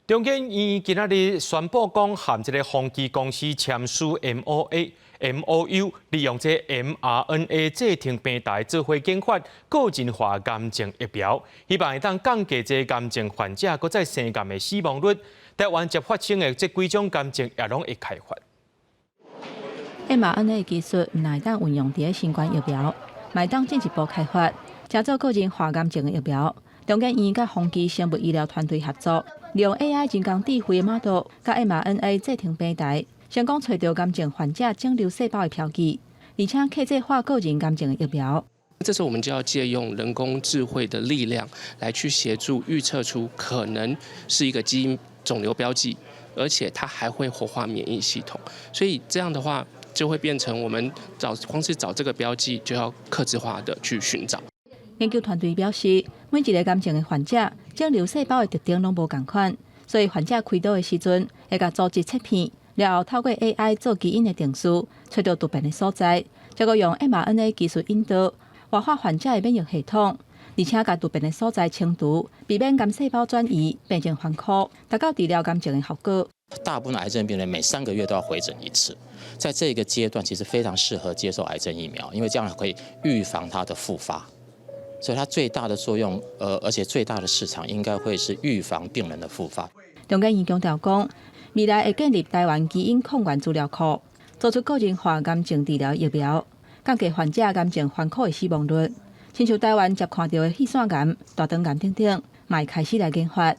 中建院今仔日宣布讲，和一个宏基公司签署 MOU， 利用这 mRNA 制停平台做伙研发个人化癌症疫苗，希望会当降低这癌症患者搁再生癌的死亡率。台湾接发生的这几种癌症也拢会开发。mRNA 技术唔乃当运用伫新冠疫苗，乃当进一步开发，制作个人化癌症的疫苗。中建院甲宏基生物医疗团队合作，利用 AI 人工智慧的 model 甲 mRNA 制停平台，成功找到癌症患者肿瘤细胞的标记，而且客制化个人癌症的疫苗。这时候我们就要借用人工智慧的力量来去协助预测出可能是一个基因肿瘤标记，而且它还会活化免疫系统，所以这样的话就会变成我们光是找这个标记就要客制化的去寻找。研究团队表示，每一个癌症的患者肿瘤细胞的特征拢无同款，所以患者开刀的时阵会甲组织切片，然后透过 AI 做基因的定序，找到突变的所在，再个用 mRNA 技术引导活化患者的免疫系统，而且甲突变的所在清除，避免癌细胞转移，病情反复，达到治疗癌症的效果。大部分癌症病人每3个月都要回诊一次，在这个阶段其实非常适合接受癌症疫苗，因为这样可以预防它的复发。所以它最大的作用，而且最大的市场应该会是预防病人的复发。中建院强调讲，未来会建立台湾基因抗原资料库，做出个人化癌症治疗疫苗，降低患者癌症反复的死亡率。亲像台湾接看到的血栓癌、大肠癌等等，也开始来研发。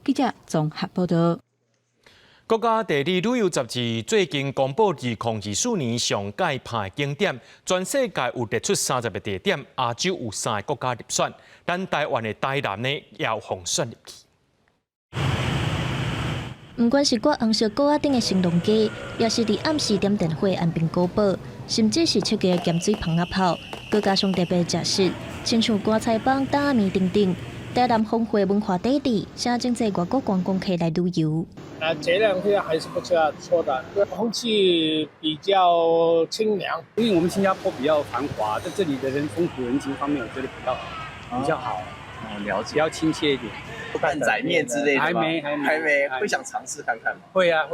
记者综合报道。国家地理旅游杂志最近公布2024年上届拍景点，全世界有列出30个地点，亚洲有3个国家入选，咱台湾的台南呢也封选入去。不管是挂红色锅仔顶的成龙街，也是伫暗时点灯会安平古堡，甚至是设计的咸水芳仔泡，佮加上特别食食，亲像瓜菜帮、大面等等。台南丰富文化底底，吸真侪外国观光客来旅游。这2天还是不错的，空气比较清凉。因为我们新加坡比较繁华，在这里的风土人情方面，我觉得比较好。了解，比较亲切一点。蛋仔面之类的吗？还没，会想尝试看看吗？会啊。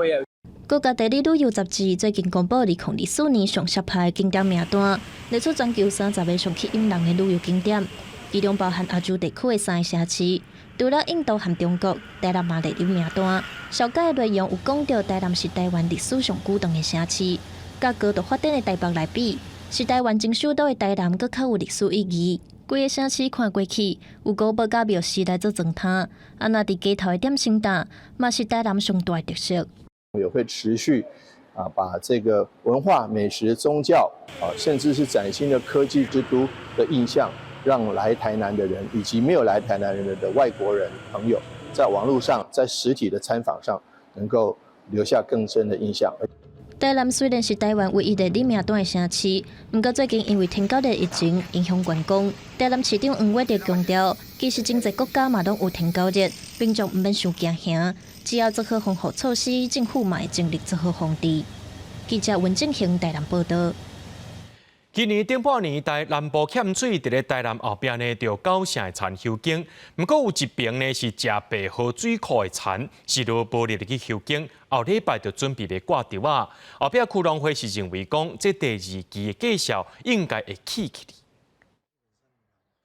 国家地理旅游杂志最近公布2024年上适拍景点名单，列出全球30个上吸引人的旅游景点。其中包含亚洲地区的3个城市，除了印度和中国，台南嘛列入名单。上届的内容有讲到台南是台湾历史上久长的城市，甲高度发展的台北来比，是台湾前首都的台南，佫较有历史意义。规个城市看过去，有古堡甲庙寺来做装塔，那伫街头的点心档，嘛是台南上大的特色。也会持续把这个文化、美食、宗教甚至是崭新的科技之都的印象。让来台南的人以及没有来台南人的外国人朋友，在网络上、在实体的参访上，能够留下更深的印象。台南虽然是台湾唯一的立名单的城市，不过最近因为天狗的疫情影响观光，台南市长黄伟就强调，其实真侪国家嘛拢有天狗热，民众唔免伤惊吓，只要做好防护措施，政府嘛会尽力做好防治。记者温正雄台南报道。今年顶半年，在南部欠水，伫咧台南后壁呢，就9成的田休耕。不过有一边呢是食白河水库的田，是落无入去休耕。后礼拜就准备咧挂稻啊。后壁区农会是认为讲，这第2期的绩效应该会起去。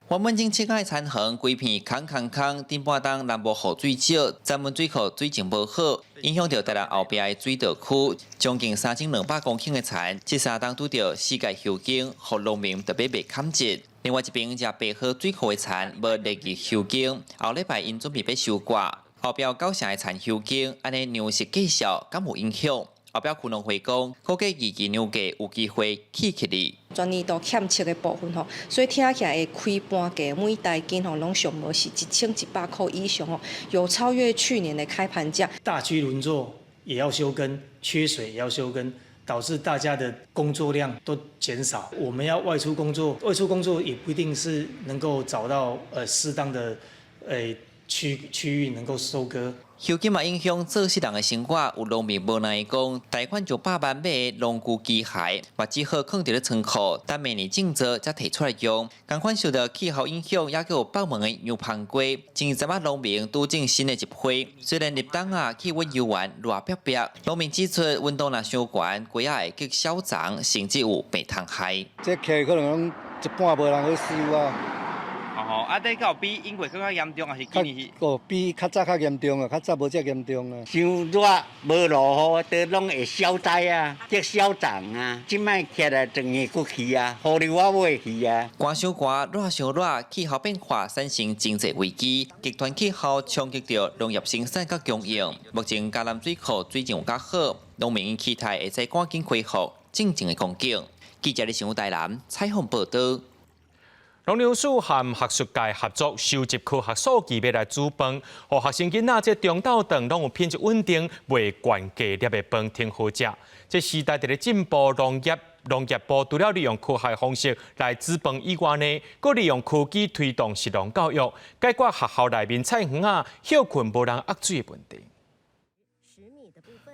原本种7个田横规片空，顶半冬南部雨水少，闸门水库水情无好，影响到台南后壁的水稻区，将近3200公顷的田，这3冬拄到世界休耕，互农民特别袂堪折。另外一边食白河水库的田无入去休耕，后礼拜因准备要收挂，后壁9成的田休耕，安尼粮食绩效敢有影响？后壁区农会讲，估计2期牛价有机会起去哩。全年度欠七的部分吼，所以听起来会开半价，每台斤吼拢上无是1100块以上吼，有超越去年的开盘价。大区轮作也要休耕，缺水也要休耕，导致大家的工作量都减少。我们要外出工作也不一定是能够找到适当的区域能够收割。休耕嘛影响做事人的生活，有农民无奈讲，贷款就100万买的农具机械，或只好放伫咧仓库，等明年种植才提出来用。同款受到气候影响，也有北门的牛棚瓜，前10农民拄种新的一批，虽然入冬气温悠然热逼逼，农民指出温度若伤悬，瓜仔会结消长，甚至有白虫害。这溪可能一半无人好收啊。这有比英国更加严重，还是今年是？比较早较严重啊，较早无遮严重啊。伤热无落雨，都拢会消灾啊，结消长啊。即摆起来整个过去啊，雨流啊袂去啊。寒伤寒，热伤热，气候变化产生经济危机，极端气候冲击到农业生产甲供应。目前嘉南水库水情有较好，农民期待会使赶紧恢复正常的光景。记者李成武台南采访报道。农粮署和学术界合作，收集科学数据，要来煮饭，互学生囡仔这中昼顿拢有品质稳定、袂悬价粒的饭挺好食。这时代伫咧进步，农业部除了利用科学方式来煮饭以外呢，佮利用科技推动食农教育，解决学校内面菜园休困无人压水的问题。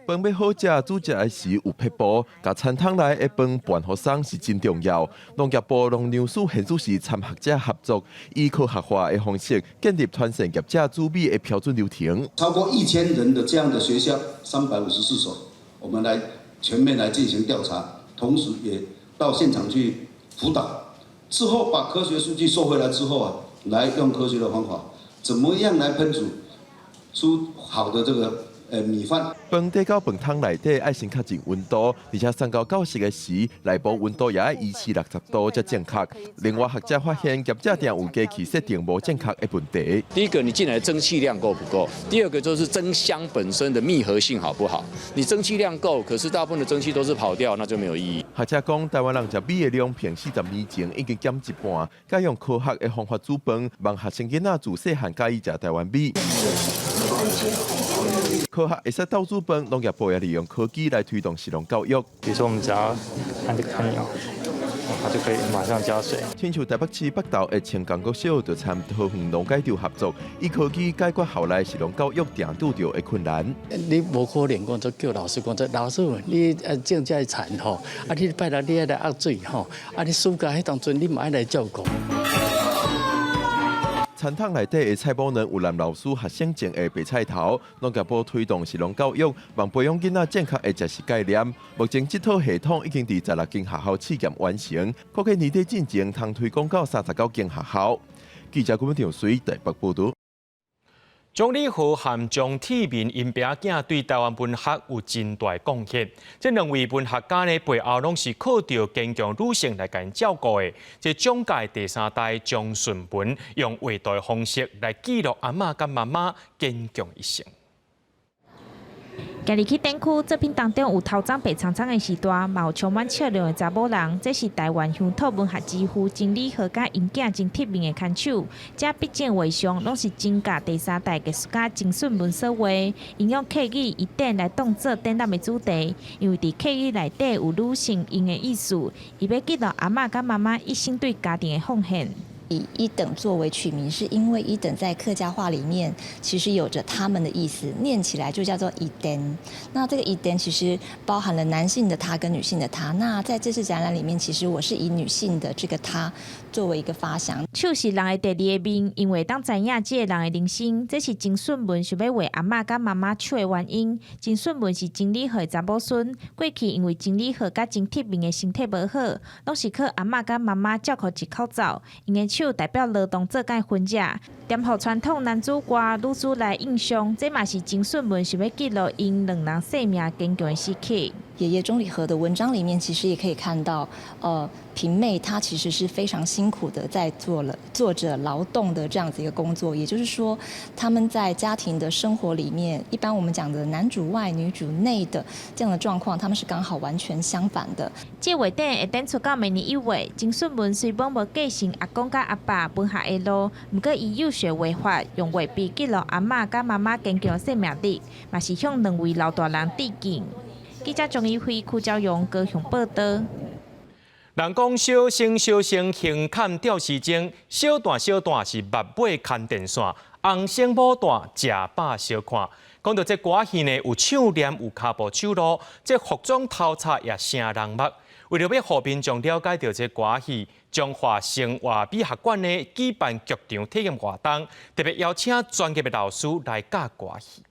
饭要好食，煮食的时有撇步，甲餐汤内的饭拌好送是真重要。农业部农粮署现主是参学者合作，以科学化的方式建立传承业者煮米的标准流程。超过1000人的这样的学校，354所，我们来全面来进行调查，同时也到现场去辅导。之后把科学数据收回来之后来用科学的方法，怎么样来烹煮出好的这个米饭。饭递到饭桶内底爱先确认温度，而且送到教室的时，内部温度也要维持60度才正确。另外，学者发现业者店有加去设定无正确的问题。第一个，你进来的蒸汽量够不够？第二个就是蒸箱本身的密合性好不好？你蒸汽量够，可是大部分的蒸汽都是跑掉，那就没有意义。学者讲，台湾人食米的量，平40年前已经减一半，改用科学的方法煮饭，望学生囡仔自细汉介意食台湾米。科学会使倒煮饭，农业部也利用科技来推动食农教育。比如说，我们只要按这个按钮，它就可以马上加水。亲像台北市北投的青江国小就参桃园农改场合作，以科技解决后来食农教育定拄到的困难。你无可能讲做叫老师讲做老师，你种这田吼，啊你拜六你爱来压水吼，啊你暑假迄当阵你嘛爱来照顾。田桶内底的菜脯卵有男老师学生种的白菜头，农业部推动食农教育，望培养囡仔正确的食食概念。目前这套系统已经伫16间学校试验完成，估计年底进前通推广到39间学校。记者郭文水台北报道。钟理和和钟体民因爸囝对台湾文学有真大贡献。这两位文学家呢背后拢是靠着坚强女性来甲因照顾的。这蒋介第3代钟顺文用画图的方式来记录阿嬷甲妈妈坚强一生。今日去展区，作品当中有头长白苍苍的时代，嘛有充满笑容的查某人。这是台湾乡土文学之父钟理和甲因囝真贴面的牵手。这毕竟画上拢是钟家第3代艺术家钟顺文所画，引用客语一点来当做展览的主题。因为伫客语内底有女性因的意思，伊要记录阿嬷甲妈妈一生对家庭的奉献。以一等作为取名，是因为一等在客家话里面其实有着他们的意思，念起来就叫做一等。那这个一等其实包含了男性的他跟女性的他。那在这次展览里面，其实我是以女性的这个他作为一个发想。手是人的第2个面，因为当知影这个人的人生，这是钟顺文想要为阿嬷甲妈妈手的原因。钟顺文是钟理和的查某孙，过去因为钟理和甲钟铁明的身体无好，拢是靠阿嬷甲妈妈照顾一口罩，因的手代表劳动做介分者，点互传统男主歌、女主来印象，这嘛是钟顺文想要记录因两人生命坚强的时刻。爷爷钟理和的文章里面，其实也可以看到，平妹她其实是非常辛苦的在做着劳动的这样子一个工作。也就是说，他们在家庭的生活里面，一般我们讲的男主外女主内的这样的状况，他们是刚好完全相反的。这画展会展出到明年1月，钟顺文虽然无继承阿公甲阿爸文学的路，不过以幼学画法，用画笔记录阿嬷甲妈妈坚强的生命力，嘛是向2位老大人致敬。记者钟义辉、邱昭勇高雄报道。人讲小生小生轻砍吊丝针，小段小段是目尾牵电线，红生牡段食饱小看。讲到这歌戏呢，有唱念有脚步手路，这服装头擦也成人目。为了要互民众了解到这歌戏，中华生活美学馆呢举办剧场体验活动，特别邀请专业的老师来教歌戏。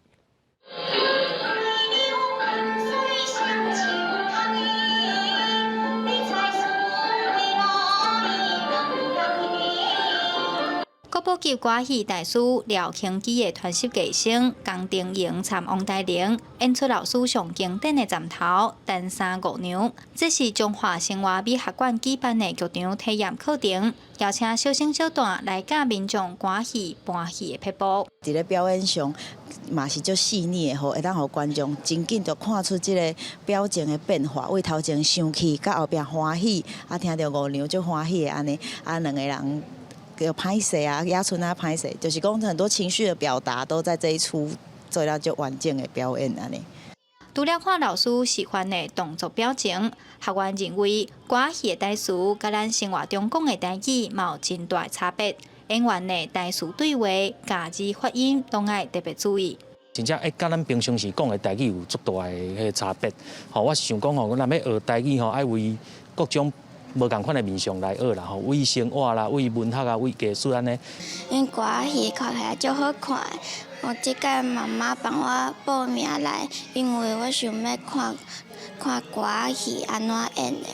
国宝级歌戏大师廖庆基的传习艺生江定营参王大玲演出老师上经典的站头《单山五娘》，这是中华生活美学馆举办的剧场体验课程，邀请小生小段来教民众歌戏、伴戏的撇步。伫咧表演上，嘛是足细腻的，会当互观众真紧就看出即个表情的变化，为头前生气，到后壁欢喜，听到五娘足欢喜的安尼，两个人。有拍摄啊，亚春啊拍摄，就是讲很多情绪的表达都在这一出做了就完整的表演安尼。除了看老师喜欢的动作表情，学员认为歌戏的台词甲咱生活中讲的台语嘛有真大差别，演员的台词对话、假字发音拢爱特别注意。真正甲咱平常时讲的台语有足大的迄个差别。我是想讲我若要学台语爱为各种。无共款的面向来学啦，为生活啦，为文学啊，为艺术安尼。因歌戏看起来足好看，我即个妈妈帮我报名来，因为我想要看歌戏安怎演的。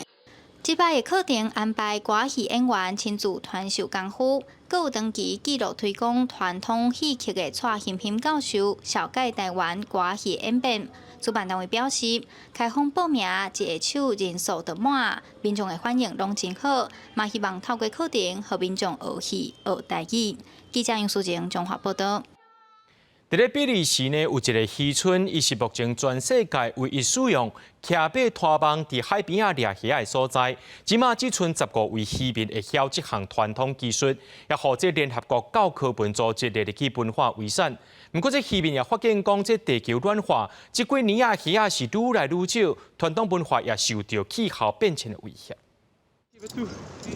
这摆的课程安排歌戏演员亲自传授功夫，阁有长期记录推广传统戏曲的蔡欣欣教授，小解台湾歌戏演变。主办单位表示，开放报名一手人数就满，民众的反应拢真好，嘛希望透过课程，和民众学戏学台语。记者杨淑静综合报道。伫咧比利时呢，有一个渔村，伊是目前全世界唯一使用骑马拖网伫海边掠虾的所在。即马只剩15位渔民会晓这项传统技术，也获这联合国教科文组织列入去文化遗产。不过，这渔民也发现讲，这地球暖化，这几年啊，虾是愈来愈少，传统文化也受到气候变迁的威胁。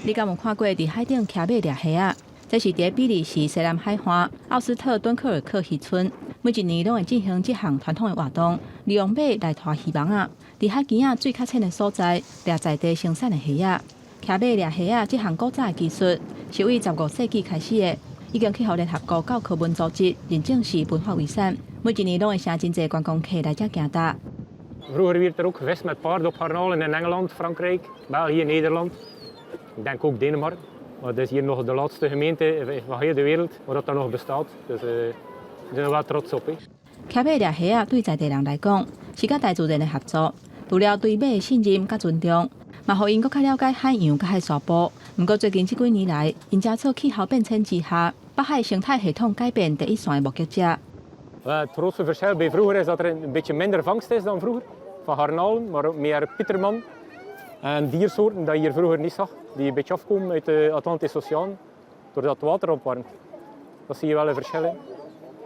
你敢有看过伫海顶骑马掠虾？这是伫比利时西南海岸奥斯特敦克尔克渔村，每一年拢会进行这项传统的活动，利用马来拖渔网啊，伫海边啊水较浅的所在掠在地生产的虾。骑马掠虾这项古早的技术是为15世纪开始的，已经去互联合国教科文组织认证是文化遗产，每一年拢会请真侪观光客来这行踏。Vroeger werd er ook gevist met paarden op Garnalen in Engeland, Frankrijk, België, Nederland. Ik denk ook Denemarken. Maar dit is hier nog de laatste gemeente van heel de wereld waar dat nog bestaat. Dus we zijn er wel trots op. 骑马掠虾对在地人来讲是甲大自然的合作，除了对马的信任甲尊重，嘛互因更较了解海洋甲海沙坡。不过最近这几年来，因加措气候变迁之下，北海生态系统改变第一线的目击者。Het grootste verschil bij vroeger is dat er een beetje minder vangst is dan vroeger van garnalen, maar ook meer pieterman en diersoorten dat je hier vroeger niet zag, die een beetje afkomen uit de Atlantische Oceaan, doordat het water opwarmt. Dat zie je wel een verschil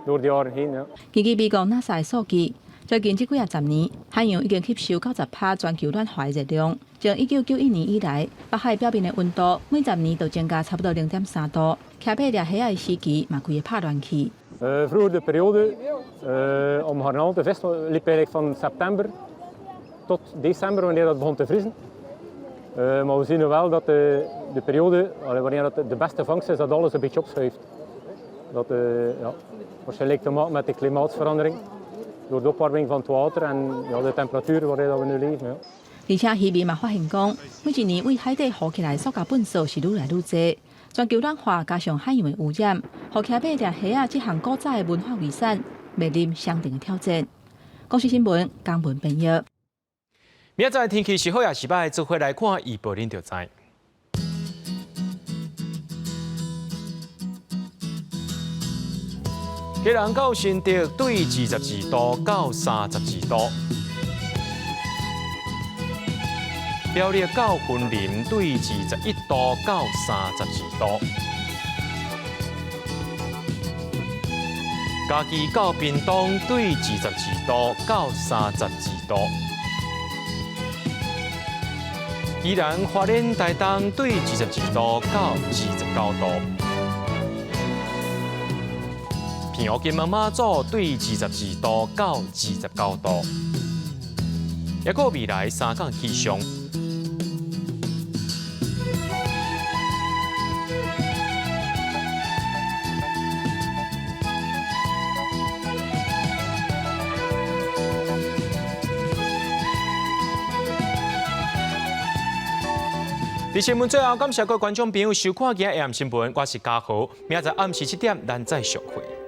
door de jaren heen. Ja. 根据美国 NASA 的数据，最近这几10年，海洋已经吸收90%全球暖化的热量。从1991年以来，北海表面的温度每10年就增加差不多0.3度。骑马掠虾的时期嘛，规个拍乱去。Vroeger de periode om garnalen te vissen liep eigenlijk van september tot december wanneer dat begon te vriezen. Maar we zien nu wel dat de periode wanneer dat de beste vangst is, dat alles een beetje opschuift. Dat waarschijnlijk te maken met de klimaatsverandering, door de opwarming van het water en de temperatuur waarin dat we nu leven. Ja. 而且渔民嘛发现讲，每一年为海底浮起来塑胶粪扫是愈来愈多。全球暖化加上海洋的污染，互骑马掠虾这项古早的文化遗产面临相当的挑战。公视新闻江文编译。明仔载天气是好也是歹，做伙来看预报，恁就知。基隆到新竹对22度到32度，苗栗到云林对21度到32度，嘉义到屏东对22度到32度。宜兰花莲台东对22度到29度，平湖金门马祖对22度到29度，还有未来3港气象。在新闻最后，感谢各位观众朋友收看今日AM新闻，我是嘉豪，明仔暗时7点咱再相会。